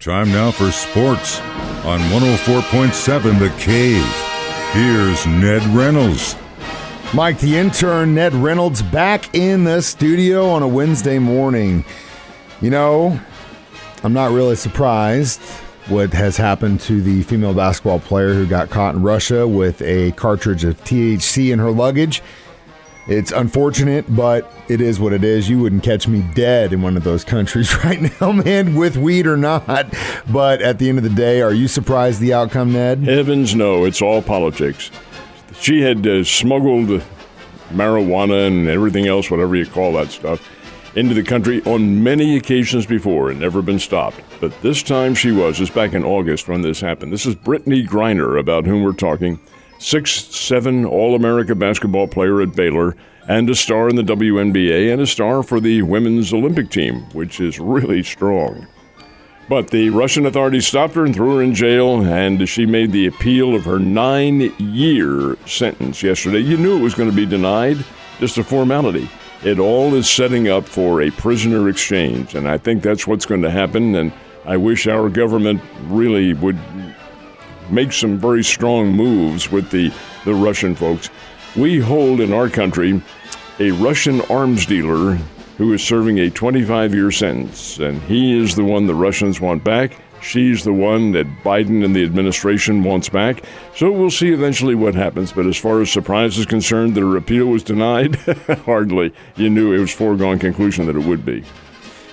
Time now for sports on 104.7 The Cave. Here's Ned Reynolds. Mike, the intern, Ned Reynolds, back in the studio on a Wednesday morning. You know, I'm not really surprised what has happened to the female basketball player who got caught in Russia with a cartridge of THC in her luggage. It's unfortunate, but it is what it is. You wouldn't catch me dead in one of those countries right now, man, with weed or not. But at the end of the day, are you surprised the outcome, Ned? Heavens no, it's all politics. She had smuggled marijuana and everything else, whatever you call that stuff, into the country on many occasions before and never been stopped. But this time she was. It's back in August when this happened. This is Brittany Griner, about whom we're talking. 6'7" All-America basketball player at Baylor, and a star in the WNBA, and a star for the women's Olympic team, which is really strong. But the Russian authorities stopped her and threw her in jail, and she made the appeal of her 9-year sentence yesterday. You knew it was going to be denied, just a formality. It all is setting up for a prisoner exchange, and I think that's what's going to happen, and I wish our government really would make some very strong moves with the Russian folks. We hold in our country a Russian arms dealer who is serving a 25-year sentence, and he is the one the Russians want back. She's the one that Biden and the administration wants back. So we'll see eventually what happens. But as far as surprise is concerned, that her appeal was denied, hardly. You knew it was foregone conclusion that it would be.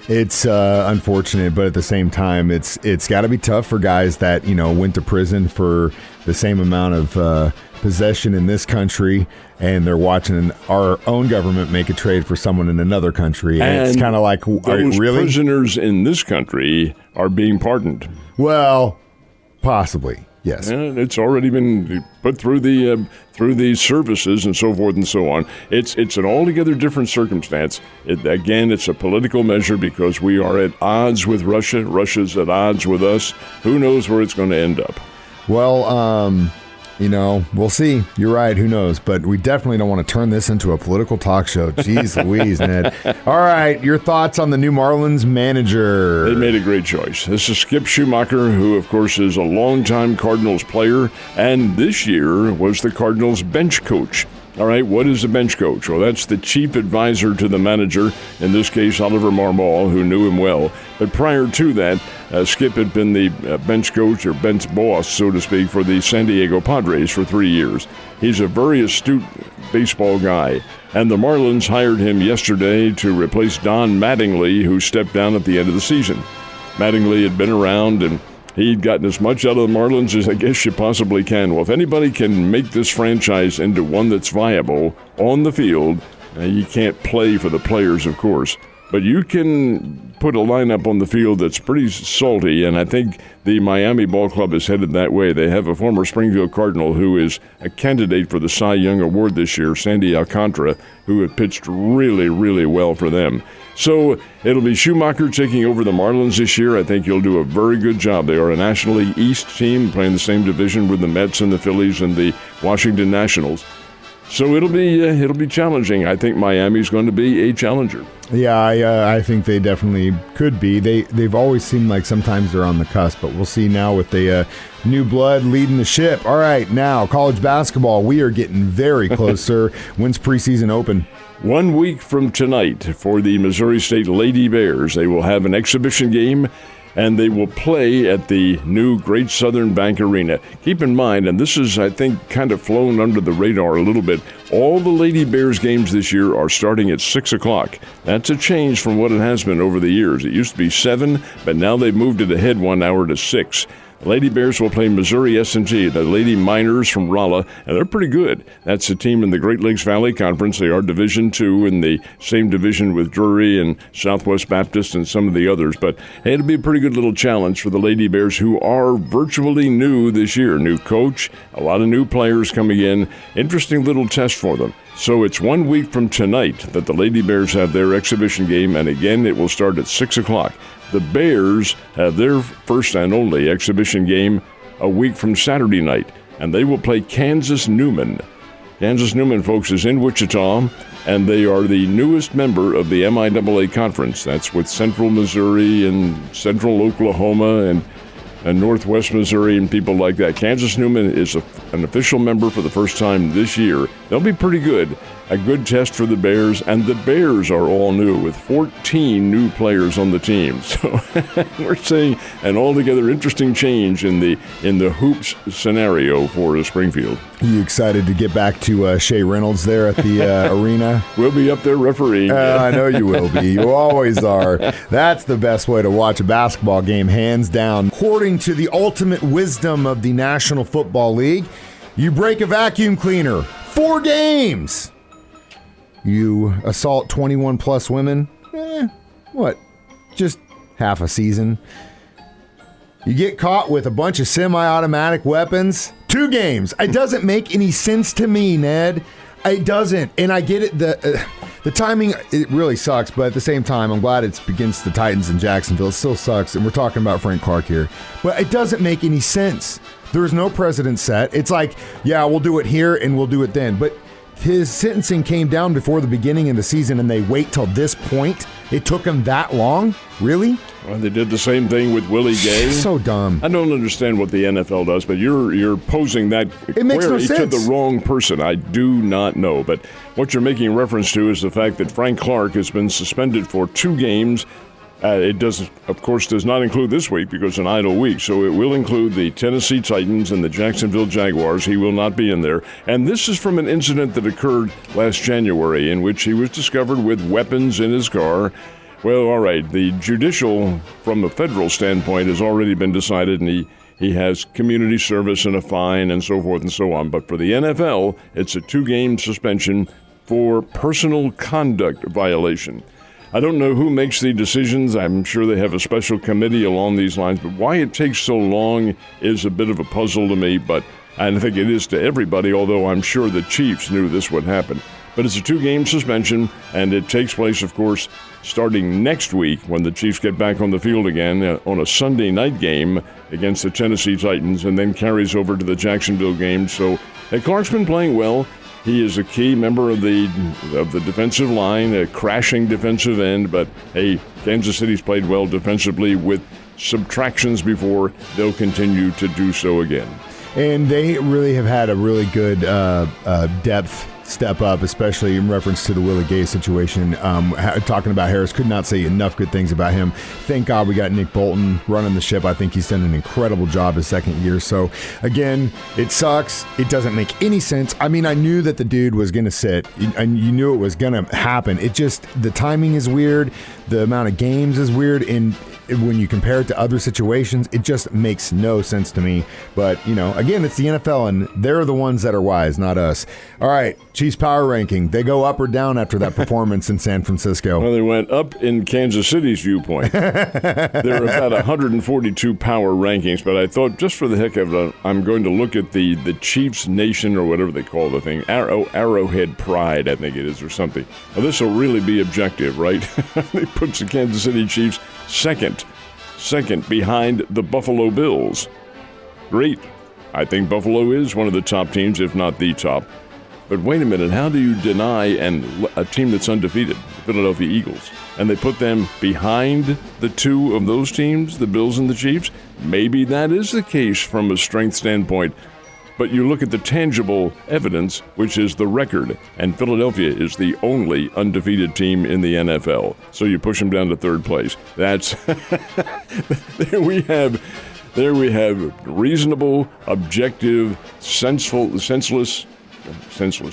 It's unfortunate, but at the same time, it's got to be tough for guys that, you know, went to prison for the same amount of possession in this country, and they're watching our own government make a trade for someone in another country. And it's kind of like, those really? Prisoners in this country are being pardoned. Well, possibly. Yes. And it's already been put through the services and so forth and so on. It's an altogether different circumstance. Again, it's a political measure because we are at odds with Russia. Russia's at odds with us. Who knows where it's going to end up? Well, you know, we'll see. You're right. Who knows? But we definitely don't want to turn this into a political talk show. Jeez Louise, Ned. All right. Your thoughts on the new Marlins manager? They made a great choice. This is Skip Schumacher, who, of course, is a longtime Cardinals player, and this year was the Cardinals bench coach. All right, what is a bench coach? Well, that's the chief advisor to the manager, in this case, Oliver Marmol, who knew him well. But prior to that, Skip had been the bench coach or bench boss, so to speak, for the San Diego Padres for 3 years. He's a very astute baseball guy. And the Marlins hired him yesterday to replace Don Mattingly, who stepped down at the end of the season. Mattingly had been around, and he'd gotten as much out of the Marlins as I guess you possibly can. Well, if anybody can make this franchise into one that's viable on the field, you can't play for the players, of course, but you can put a lineup on the field that's pretty salty, and I think the Miami Ball Club is headed that way. They have a former Springfield Cardinal who is a candidate for the Cy Young Award this year, Sandy Alcantara, who had pitched really, really well for them. So it'll be Schumacher taking over the Marlins this year. I think he'll do a very good job. They are a National League East team playing the same division with the Mets and the Phillies and the Washington Nationals. So it'll be challenging. I think Miami's going to be a challenger. Yeah, I think they definitely could be. They've always seemed like sometimes they're on the cusp, but we'll see now with the new blood leading the ship. All right, now college basketball. We are getting very closer. When's preseason open? 1 week from tonight for the Missouri State Lady Bears. They will have an exhibition game, and they will play at the new Great Southern Bank Arena. Keep in mind, and this is, I think, kind of flown under the radar a little bit, all the Lady Bears games this year are starting at 6 o'clock. That's a change from what it has been over the years. It used to be 7, but now they've moved it ahead 1 hour to 6. The Lady Bears will play Missouri S&T, the Lady Miners from Rolla, and they're pretty good. That's a team in the Great Lakes Valley Conference. They are Division II in the same division with Drury and Southwest Baptist and some of the others. But hey, it'll be a pretty good little challenge for the Lady Bears, who are virtually new this year. New coach, a lot of new players coming in. Interesting little test for them. So it's 1 week from tonight that the Lady Bears have their exhibition game, and again, it will start at 6 o'clock. The Bears have their first and only exhibition game a week from Saturday night, and they will play Kansas Newman. Kansas Newman, folks, is in Wichita. and they are the newest member of the MIAA conference. That's with Central Missouri and Central Oklahoma and Northwest Missouri and people like that. Kansas Newman is an official member for the first time this year. They'll be pretty good. A good test for the Bears, and the Bears are all new with 14 new players on the team. So we're seeing an altogether interesting change in the hoops scenario for Springfield. You excited to get back to Shea Reynolds there at the arena? We'll be up there refereeing. I know you will be. You always are. That's the best way to watch a basketball game, hands down. According to the ultimate wisdom of the National Football League, you break a vacuum cleaner, 4 games. You assault 21-plus women, just half a season. You get caught with a bunch of semi-automatic weapons, 2 games. It doesn't make any sense to me, Ned. It doesn't. And I get it, the timing, it really sucks, but at the same time, I'm glad it's against the Titans in Jacksonville. It still sucks, and we're talking about Frank Clark here. But it doesn't make any sense. There's no precedent set. It's like, yeah, we'll do it here, and we'll do it then. But his sentencing came down before the beginning of the season, and they wait till this point. It took him that long? Really? Well, they did the same thing with Willie Gay. So dumb. I don't understand what the NFL does, but you're posing that query to the wrong person. I do not know. But what you're making reference to is the fact that Frank Clark has been suspended for 2 games. It does not include this week because it's an idle week. So it will include the Tennessee Titans and the Jacksonville Jaguars. He will not be in there. And this is from an incident that occurred last January in which he was discovered with weapons in his car. Well, all right, the judicial, from a federal standpoint, has already been decided, and he has community service and a fine and so forth and so on. But for the NFL, it's a 2-game suspension for personal conduct violation. I don't know who makes the decisions. I'm sure they have a special committee along these lines, but why it takes so long is a bit of a puzzle to me, but I think it is to everybody, although I'm sure the Chiefs knew this would happen. But it's a 2-game suspension, and it takes place, of course, starting next week when the Chiefs get back on the field again on a Sunday night game against the Tennessee Titans, and then carries over to the Jacksonville game. So Clark's been playing well. He is a key member of the defensive line, a crashing defensive end, but hey, Kansas City's played well defensively with subtractions before. They'll continue to do so again. And they really have had a really good depth step up, especially in reference to the Willie Gay situation. Talking about Harris, could not say enough good things about him. Thank God we got Nick Bolton running the ship. I think he's done an incredible job his second year. So, again, it sucks. It doesn't make any sense. I mean, I knew that the dude was going to sit, and you knew it was going to happen. It just, the timing is weird. The amount of games is weird. And when you compare it to other situations, it just makes no sense to me. But, again, it's the NFL, and they're the ones that are wise, not us. All right, Chiefs power ranking. They go up or down after that performance in San Francisco? Well, they went up in Kansas City's viewpoint. There are about 142 power rankings, but I thought just for the heck of it, I'm going to look at the Chiefs Nation, or whatever they call the thing, Arrowhead Pride, I think it is, or something. Now, this will really be objective, right? They put the Kansas City Chiefs second behind the Buffalo Bills. Great. I think Buffalo is one of the top teams, if not the top. But wait a minute, how do you deny a team that's undefeated, the Philadelphia Eagles, and they put them behind the 2 of those teams, the Bills and the Chiefs? Maybe that is the case from a strength standpoint. But you look at the tangible evidence, which is the record, and Philadelphia is the only undefeated team in the NFL. So you push them down to 3rd place. That's there we have reasonable, objective, senseless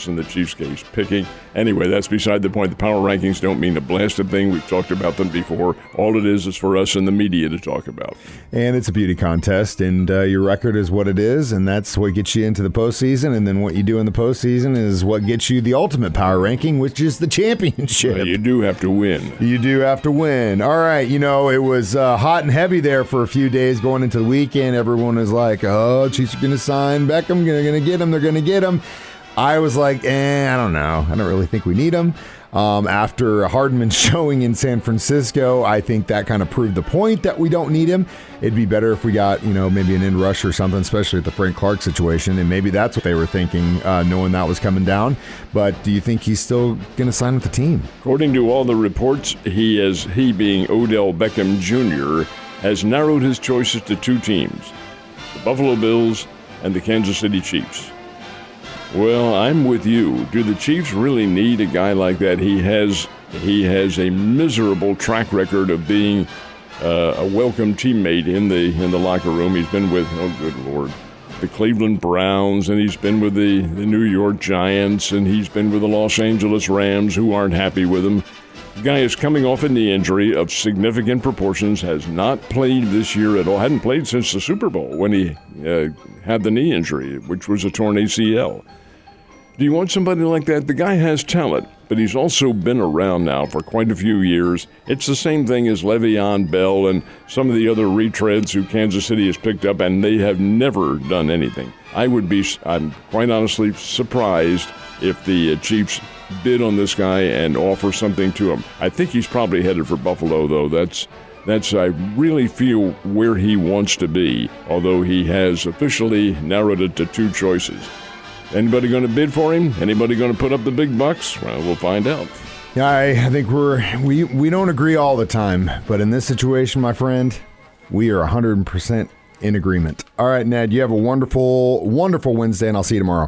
in the Chiefs' case, picking. Anyway, that's beside the point. The power rankings don't mean a blasted thing. We've talked about them before. All it is for us in the media to talk about. And it's a beauty contest, and your record is what it is, and that's what gets you into the postseason, and then what you do in the postseason is what gets you the ultimate power ranking, which is the championship. Well, you do have to win. You do have to win. All right, it was hot and heavy there for a few days going into the weekend. Everyone was like, oh, Chiefs are going to sign Beckham, they're going to get him, they're going to get him. I was like, I don't know. I don't really think we need him. After Hardman showing in San Francisco, I think that kind of proved the point that we don't need him. It'd be better if we got, maybe an end rush or something, especially at the Frank Clark situation, and maybe that's what they were thinking, knowing that was coming down. But do you think he's still going to sign with the team? According to all the reports, he being Odell Beckham Jr., has narrowed his choices to two teams, the Buffalo Bills and the Kansas City Chiefs. Well, I'm with you. Do the Chiefs really need a guy like that? He has a miserable track record of being a welcome teammate in the locker room. He's been with, oh good Lord, the Cleveland Browns, and he's been with the New York Giants, and he's been with the Los Angeles Rams, who aren't happy with him. The guy is coming off a knee injury of significant proportions, has not played this year at all, hadn't played since the Super Bowl when he had the knee injury, which was a torn ACL. Do you want somebody like that? The guy has talent, but he's also been around now for quite a few years. It's the same thing as Le'Veon Bell and some of the other retreads who Kansas City has picked up, and they have never done anything. I'm quite honestly surprised if the Chiefs bid on this guy and offer something to him. I think he's probably headed for Buffalo, though. That's I really feel where he wants to be, although he has officially narrowed it to two choices. Anybody going to bid for him? Anybody going to put up the big bucks? Well, we'll find out. Yeah, I think we don't agree all the time, but in this situation, my friend, we are 100% in agreement. All right, Ned, you have a wonderful, wonderful Wednesday, and I'll see you tomorrow.